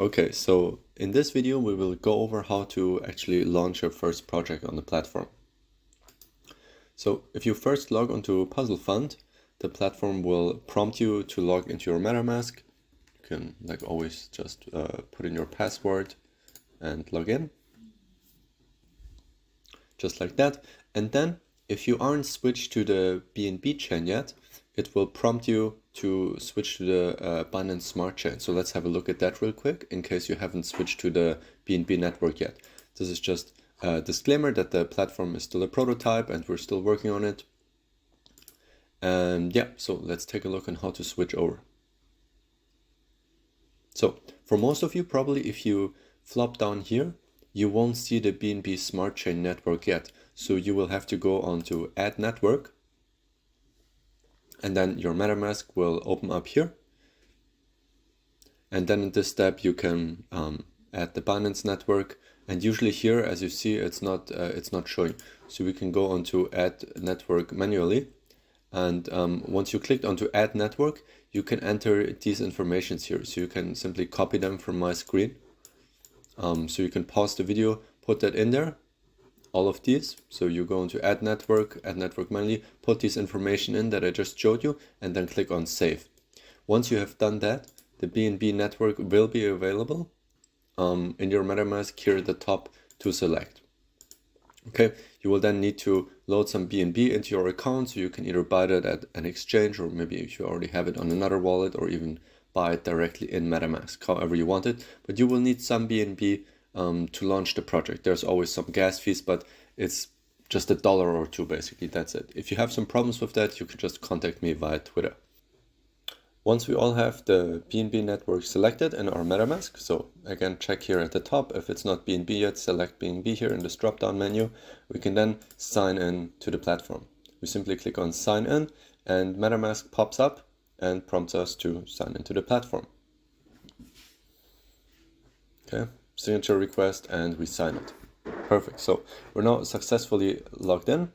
Okay, so in this video, we will go over how to actually launch your first project on the platform. So if you first log onto puzl.fund, the platform will prompt you to log into your MetaMask. You can, like always, just put in your password and log in, just like that. And then if you aren't switched to the BNB chain yet, it will prompt you to switch to the Binance Smart Chain. So let's have a look at that real quick in case you haven't switched to the BNB network yet. This is just a disclaimer that the platform is still a prototype and we're still working on it. And yeah, so let's take a look on how to switch over. So for most of you, probably if you flop down here, you won't see the BNB Smart Chain network yet. So you will have to go on to Add Network. And then your MetaMask will open up here. And then in this step, you can add the Binance network. And usually here, as you see, it's not showing. So we can go on to Add Network manually. And once you clicked onto Add Network, you can enter these informations here. So you can simply copy them from my screen. So you can pause the video, put that in there, all of these. So you go into Add Network manually, put this information in that I just showed you, and then click on Save. Once you have done that, the BNB network will be available in your MetaMask here at the top to select. Okay, you will then need to load some BNB into your account, so you can either buy that at an exchange, or maybe if you already have it on another wallet, or even buy it directly in MetaMask, however you want it. But you will need some BNB to launch the project. There's always some gas fees, but it's just $1 or $2 basically, that's it. If you have some problems with that, you can just contact me via Twitter. Once we all have the BNB network selected in our MetaMask, so again, check here at the top. If it's not BNB yet, select BNB here in this drop-down menu. We can then sign in to the platform. We simply click on sign in and MetaMask pops up and prompts us to sign into the platform. Okay, signature request, and we sign it. Perfect, so we're now successfully logged in,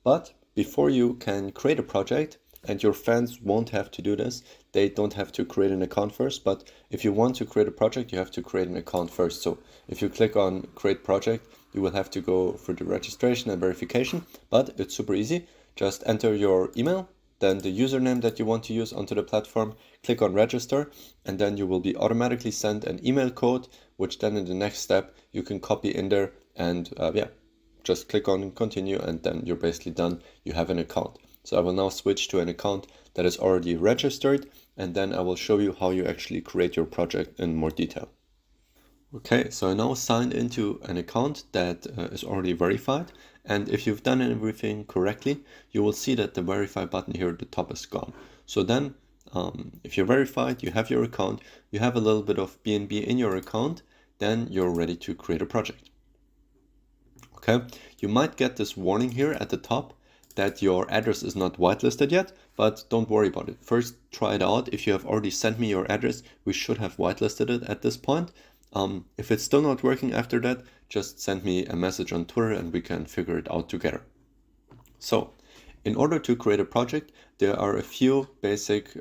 but before you can create a project, and your fans won't have to do this, they don't have to create an account first, but if you want to create a project, you have to create an account first. So if you click on create project, you will have to go through the registration and verification, but it's super easy. Just enter your email, then the username that you want to use onto the platform, click on register, and then you will be automatically sent an email code, which then in the next step you can copy in there, and just click on continue, and then you're basically done. You have an account. So I will now switch to an account that is already registered, and then I will show you how you actually create your project in more detail. Okay, so I now signed into an account that is already verified, and if you've done everything correctly, you will see that the verify button here at the top is gone. So then, if you're verified, you have your account, you have a little bit of BNB in your account, then you're ready to create a project. Okay, you might get this warning here at the top that your address is not whitelisted yet, but don't worry about it. First, try it out. If you have already sent me your address, we should have whitelisted it at this point. If it's still not working after that, just send me a message on Twitter and we can figure it out together. So, in order to create a project, there are a few basic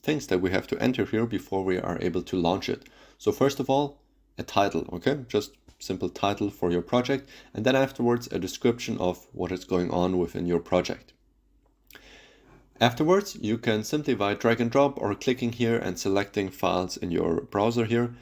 things that we have to enter here before we are able to launch it. So first of all, a title, okay? Just simple title for your project, and then afterwards a description of what is going on within your project. Afterwards, you can simply via drag and drop or clicking here and selecting files in your browser here,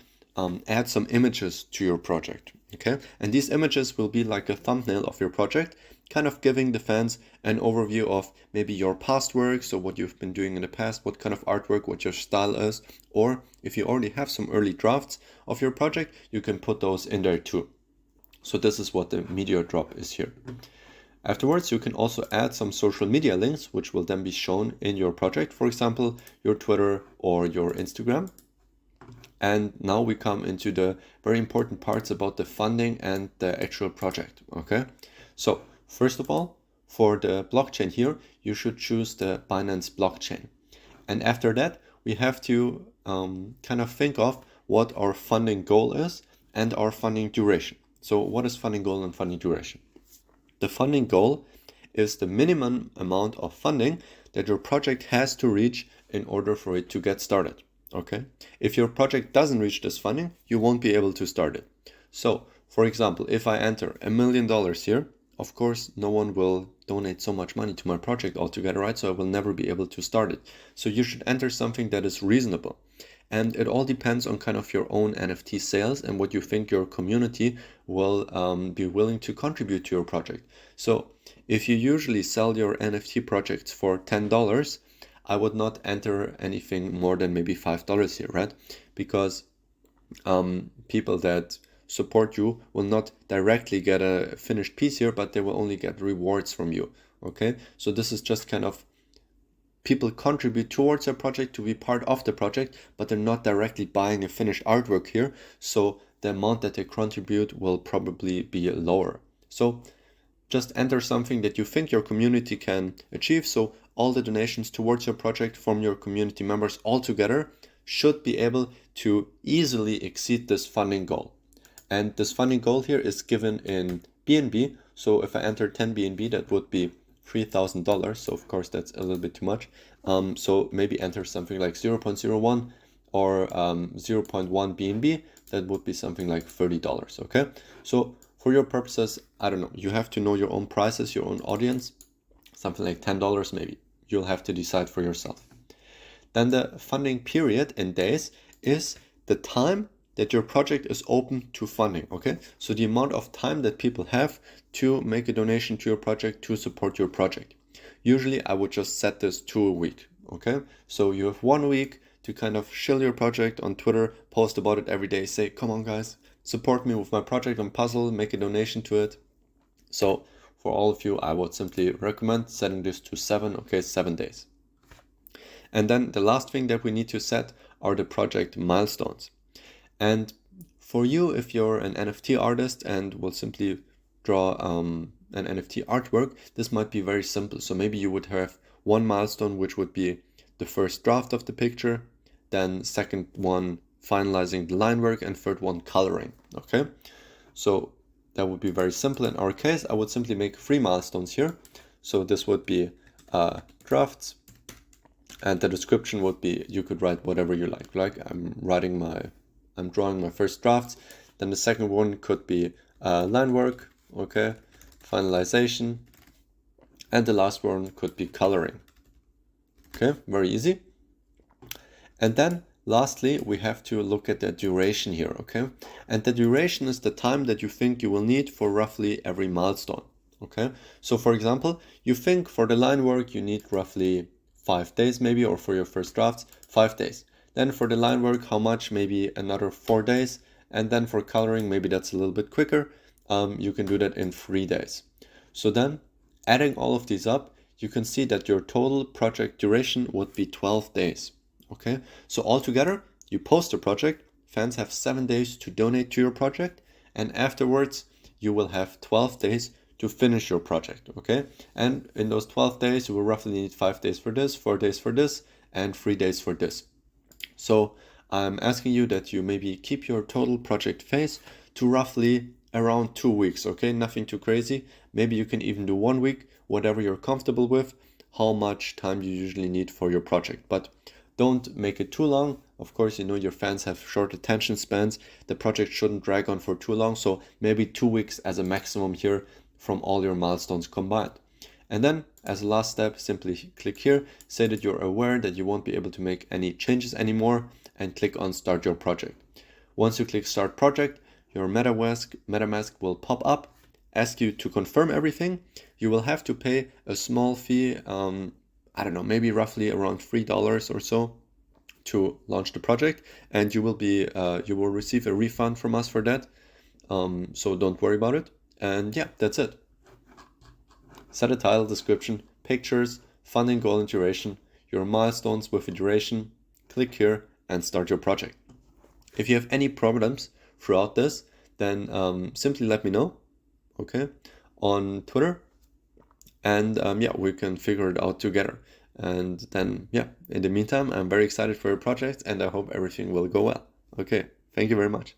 add some images to your project, okay? And these images will be like a thumbnail of your project, kind of giving the fans an overview of maybe your past work, so what you've been doing in the past, what kind of artwork, what your style is, or if you already have some early drafts of your project, you can put those in there too. So this is what the media drop is here. Afterwards, you can also add some social media links, which will then be shown in your project, for example, your Twitter or your Instagram. And now we come into the very important parts about the funding and the actual project, okay? So first of all, for the blockchain here, you should choose the Binance blockchain. And after that, we have to kind of think of what our funding goal is and our funding duration. So what is funding goal and funding duration? The funding goal is the minimum amount of funding that your project has to reach in order for it to get started. okay? If your project doesn't reach this funding, you won't be able to start it. So, for example, if I enter $1 million here, of course, no one will donate so much money to my project altogether, right? So I will never be able to start it. So you should enter something that is reasonable. And it all depends on kind of your own NFT sales and what you think your community will be willing to contribute to your project. So if you usually sell your NFT projects for $10, I would not enter anything more than maybe $5 here, right? Because people that support you will not directly get a finished piece here, but they will only get rewards from you, okay? So this is just kind of people contribute towards a project to be part of the project, but they're not directly buying a finished artwork here, so the amount that they contribute will probably be lower. So just enter something that you think your community can achieve, so all the donations towards your project from your community members all together should be able to easily exceed this funding goal. And this funding goal here is given in BNB. So if I enter 10 BNB, that would be $3,000. So of course that's a little bit too much. So maybe enter something like 0.01 or 0.1 BNB. That would be something like $30. Okay. So for your purposes, I don't know, you have to know your own prices, your own audience, something like $10 maybe. You'll have to decide for yourself. Then the funding period in days is the time that your project is open to funding, okay? So the amount of time that people have to make a donation to your project, to support your project. Usually I would just set this to a week, okay? So you have 1 week to kind of shill your project on Twitter, post about it every day, say, come on guys, support me with my project on Puzl, make a donation to it. So for all of you, I would simply recommend setting this to 7 days. And then the last thing that we need to set are the project milestones. And for you, if you're an NFT artist and will simply draw an NFT artwork, this might be very simple. So maybe you would have one milestone, which would be the first draft of the picture, then second one, finalizing the line work, and third one, coloring, okay? So that would be very simple. In our case, I would simply make 3 milestones here. So this would be drafts, and the description would be, you could write whatever you like. Like I'm drawing my first drafts. Then the second one could be line work, okay, finalization, and the last one could be coloring. Okay, very easy. And then lastly, we have to look at the duration here, okay? And the duration is the time that you think you will need for roughly every milestone, okay? So for example, you think for the line work you need roughly 5 days maybe, or for your first drafts, 5 days. Then for the line work, how much? Maybe another 4 days. And then for coloring, maybe that's a little bit quicker. You can do that in 3 days. So then adding all of these up, you can see that your total project duration would be 12 days. Okay, so altogether, you post a project, fans have 7 days to donate to your project, and afterwards you will have 12 days to finish your project, okay? And in those 12 days, you will roughly need 5 days for this, 4 days for this, and 3 days for this. So I'm asking you that you maybe keep your total project phase to roughly around 2 weeks, okay? Nothing too crazy. Maybe you can even do 1 week, whatever you're comfortable with, how much time you usually need for your project. But don't make it too long. Of course, you know your fans have short attention spans. The project shouldn't drag on for too long. So maybe 2 weeks as a maximum here from all your milestones combined. And then as a last step, simply click here, say that you're aware that you won't be able to make any changes anymore, and click on Start Your Project. Once you click Start Project, your MetaMask will pop up, ask you to confirm everything. You will have to pay a small fee, I don't know, maybe roughly around $3 or so to launch the project, and you will receive a refund from us for that. So don't worry about it. And yeah, that's it. Set a title, description, pictures, funding goal and duration, your milestones with a duration. Click here and start your project. If you have any problems throughout this, then simply let me know, okay, on Twitter. And yeah, we can figure it out together. And then, yeah, in the meantime, I'm very excited for your project and I hope everything will go well. Okay, thank you very much.